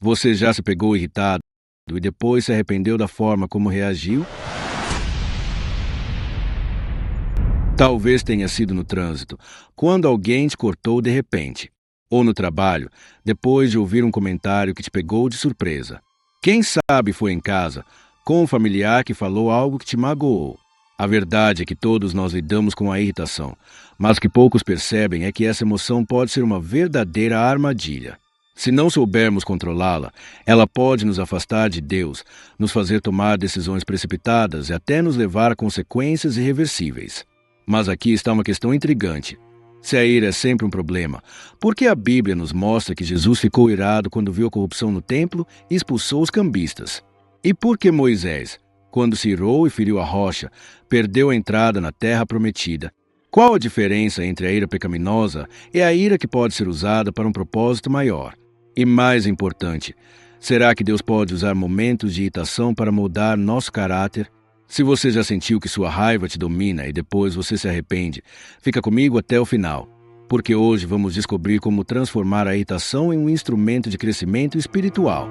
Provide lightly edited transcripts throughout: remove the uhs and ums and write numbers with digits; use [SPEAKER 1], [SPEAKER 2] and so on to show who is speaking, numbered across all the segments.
[SPEAKER 1] Você já se pegou irritado e depois se arrependeu da forma como reagiu? Talvez tenha sido no trânsito, quando alguém te cortou de repente. Ou no trabalho, depois de ouvir um comentário que te pegou de surpresa. Quem sabe foi em casa, com um familiar que falou algo que te magoou. A verdade é que todos nós lidamos com a irritação, mas o que poucos percebem é que essa emoção pode ser uma verdadeira armadilha. Se não soubermos controlá-la, ela pode nos afastar de Deus, nos fazer tomar decisões precipitadas e até nos levar a consequências irreversíveis. Mas aqui está uma questão intrigante. Se a ira é sempre um problema, por que a Bíblia nos mostra que Jesus ficou irado quando viu a corrupção no templo e expulsou os cambistas? E por que Moisés, quando se irou e feriu a rocha, perdeu a entrada na terra prometida? Qual a diferença entre a ira pecaminosa e a ira que pode ser usada para um propósito maior? E mais importante, será que Deus pode usar momentos de irritação para moldar nosso caráter? Se você já sentiu que sua raiva te domina e depois você se arrepende, fica comigo até o final, porque hoje vamos descobrir como transformar a irritação em um instrumento de crescimento espiritual.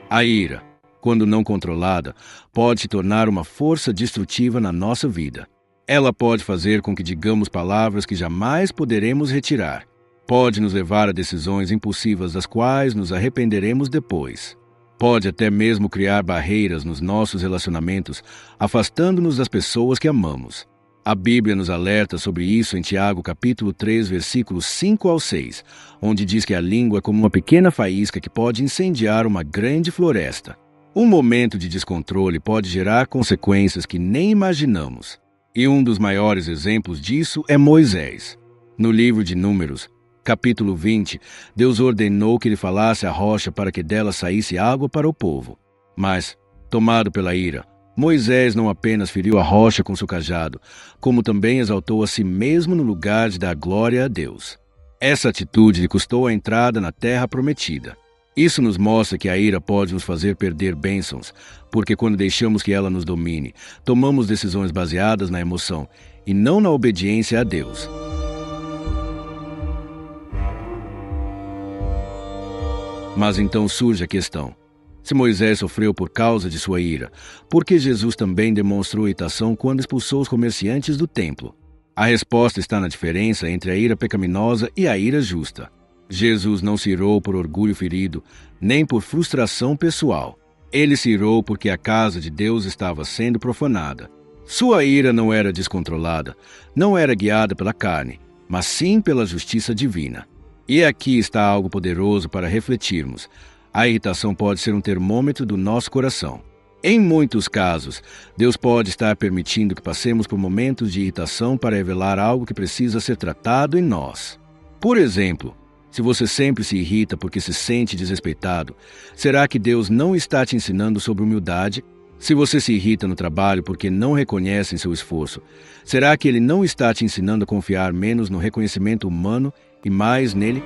[SPEAKER 1] A ira, quando não controlada, pode se tornar uma força destrutiva na nossa vida. Ela pode fazer com que digamos palavras que jamais poderemos retirar. Pode nos levar a decisões impulsivas das quais nos arrependeremos depois. Pode até mesmo criar barreiras nos nossos relacionamentos, afastando-nos das pessoas que amamos. A Bíblia nos alerta sobre isso em Tiago capítulo 3, versículos 5 ao 6, onde diz que a língua é como uma pequena faísca que pode incendiar uma grande floresta. Um momento de descontrole pode gerar consequências que nem imaginamos. E um dos maiores exemplos disso é Moisés. No livro de Números, capítulo 20, Deus ordenou que ele falasse à rocha para que dela saísse água para o povo. Mas, tomado pela ira, Moisés não apenas feriu a rocha com seu cajado, como também exaltou a si mesmo no lugar de dar glória a Deus. Essa atitude lhe custou a entrada na terra prometida. Isso nos mostra que a ira pode nos fazer perder bênçãos, porque quando deixamos que ela nos domine, tomamos decisões baseadas na emoção e não na obediência a Deus. Mas então surge a questão: se Moisés sofreu por causa de sua ira, por que Jesus também demonstrou irritação quando expulsou os comerciantes do templo? A resposta está na diferença entre a ira pecaminosa e a ira justa. Jesus não se irou por orgulho ferido, nem por frustração pessoal. Ele se irou porque a casa de Deus estava sendo profanada. Sua ira não era descontrolada, não era guiada pela carne, mas sim pela justiça divina. E aqui está algo poderoso para refletirmos. A irritação pode ser um termômetro do nosso coração. Em muitos casos, Deus pode estar permitindo que passemos por momentos de irritação para revelar algo que precisa ser tratado em nós. Por exemplo, se você sempre se irrita porque se sente desrespeitado, será que Deus não está te ensinando sobre humildade? Se você se irrita no trabalho porque não reconhecem seu esforço, será que Ele não está te ensinando a confiar menos no reconhecimento humano e mais nele?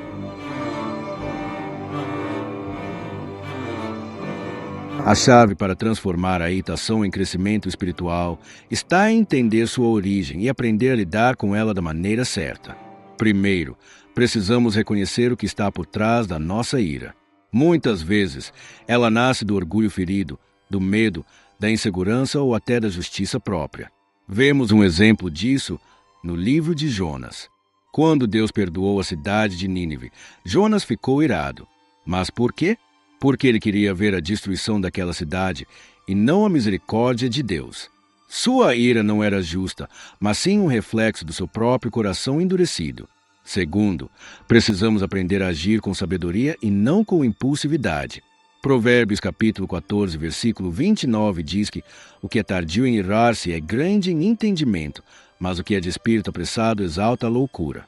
[SPEAKER 1] A chave para transformar a irritação em crescimento espiritual está em entender sua origem e aprender a lidar com ela da maneira certa. Primeiro, precisamos reconhecer o que está por trás da nossa ira. Muitas vezes, ela nasce do orgulho ferido, do medo, da insegurança ou até da justiça própria. Vemos um exemplo disso no livro de Jonas. Quando Deus perdoou a cidade de Nínive, Jonas ficou irado. Mas por quê? Porque ele queria ver a destruição daquela cidade e não a misericórdia de Deus. Sua ira não era justa, mas sim um reflexo do seu próprio coração endurecido. Segundo, precisamos aprender a agir com sabedoria e não com impulsividade. Provérbios capítulo 14, versículo 29 diz que o que é tardio em irar-se é grande em entendimento, mas o que é de espírito apressado exalta a loucura.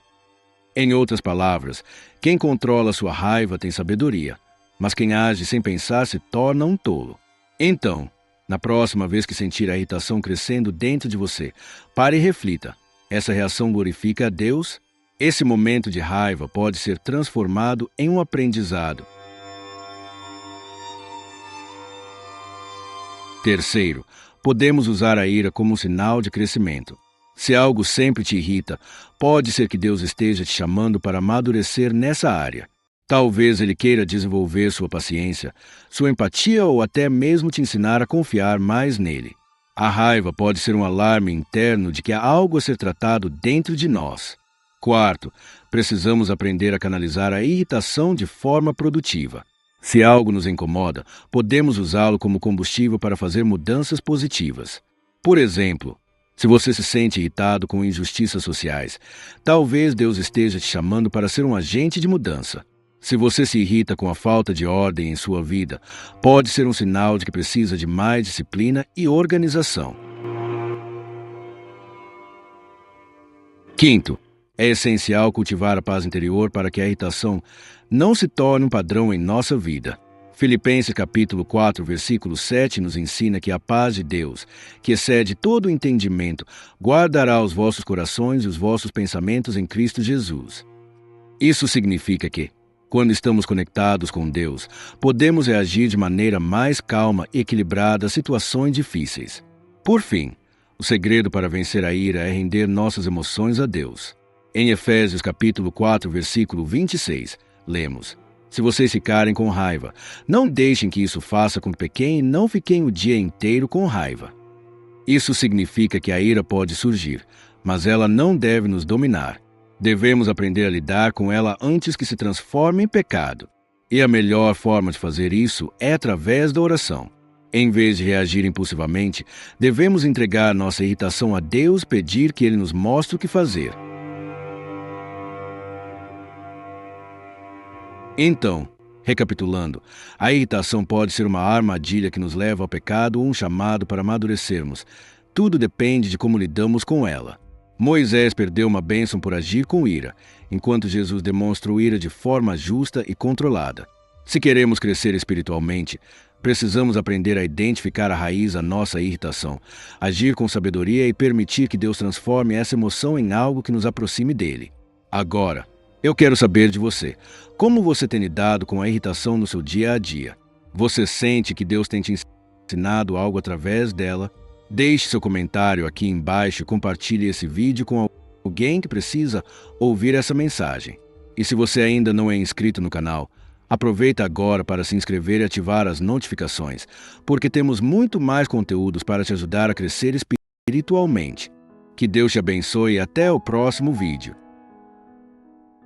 [SPEAKER 1] Em outras palavras, quem controla sua raiva tem sabedoria, mas quem age sem pensar se torna um tolo. Então, na próxima vez que sentir a irritação crescendo dentro de você, pare e reflita. Essa reação glorifica a Deus? Esse momento de raiva pode ser transformado em um aprendizado. Terceiro, podemos usar a ira como um sinal de crescimento. Se algo sempre te irrita, pode ser que Deus esteja te chamando para amadurecer nessa área. Talvez Ele queira desenvolver sua paciência, sua empatia ou até mesmo te ensinar a confiar mais nele. A raiva pode ser um alarme interno de que há algo a ser tratado dentro de nós. Quarto, precisamos aprender a canalizar a irritação de forma produtiva. Se algo nos incomoda, podemos usá-lo como combustível para fazer mudanças positivas. Por exemplo, se você se sente irritado com injustiças sociais, talvez Deus esteja te chamando para ser um agente de mudança. Se você se irrita com a falta de ordem em sua vida, pode ser um sinal de que precisa de mais disciplina e organização. Quinto, é essencial cultivar a paz interior para que a irritação não se torne um padrão em nossa vida. Filipenses capítulo 4, versículo 7 nos ensina que a paz de Deus, que excede todo o entendimento, guardará os vossos corações e os vossos pensamentos em Cristo Jesus. Isso significa que, quando estamos conectados com Deus, podemos reagir de maneira mais calma e equilibrada a situações difíceis. Por fim, o segredo para vencer a ira é render nossas emoções a Deus. Em Efésios capítulo 4, versículo 26, lemos: Se vocês ficarem com raiva, não deixem que isso faça com que pequem e não fiquem o dia inteiro com raiva. Isso significa que a ira pode surgir, mas ela não deve nos dominar. Devemos aprender a lidar com ela antes que se transforme em pecado. E a melhor forma de fazer isso é através da oração. Em vez de reagir impulsivamente, devemos entregar nossa irritação a Deus e pedir que Ele nos mostre o que fazer. Então, recapitulando, a irritação pode ser uma armadilha que nos leva ao pecado ou um chamado para amadurecermos. Tudo depende de como lidamos com ela. Moisés perdeu uma bênção por agir com ira, enquanto Jesus demonstrou ira de forma justa e controlada. Se queremos crescer espiritualmente, precisamos aprender a identificar a raiz da nossa irritação, agir com sabedoria e permitir que Deus transforme essa emoção em algo que nos aproxime dele. Agora, eu quero saber de você. Como você tem lidado com a irritação no seu dia a dia? Você sente que Deus tem te ensinado algo através dela? Deixe seu comentário aqui embaixo e compartilhe esse vídeo com alguém que precisa ouvir essa mensagem. E se você ainda não é inscrito no canal, aproveita agora para se inscrever e ativar as notificações, porque temos muito mais conteúdos para te ajudar a crescer espiritualmente. Que Deus te abençoe e até o próximo vídeo.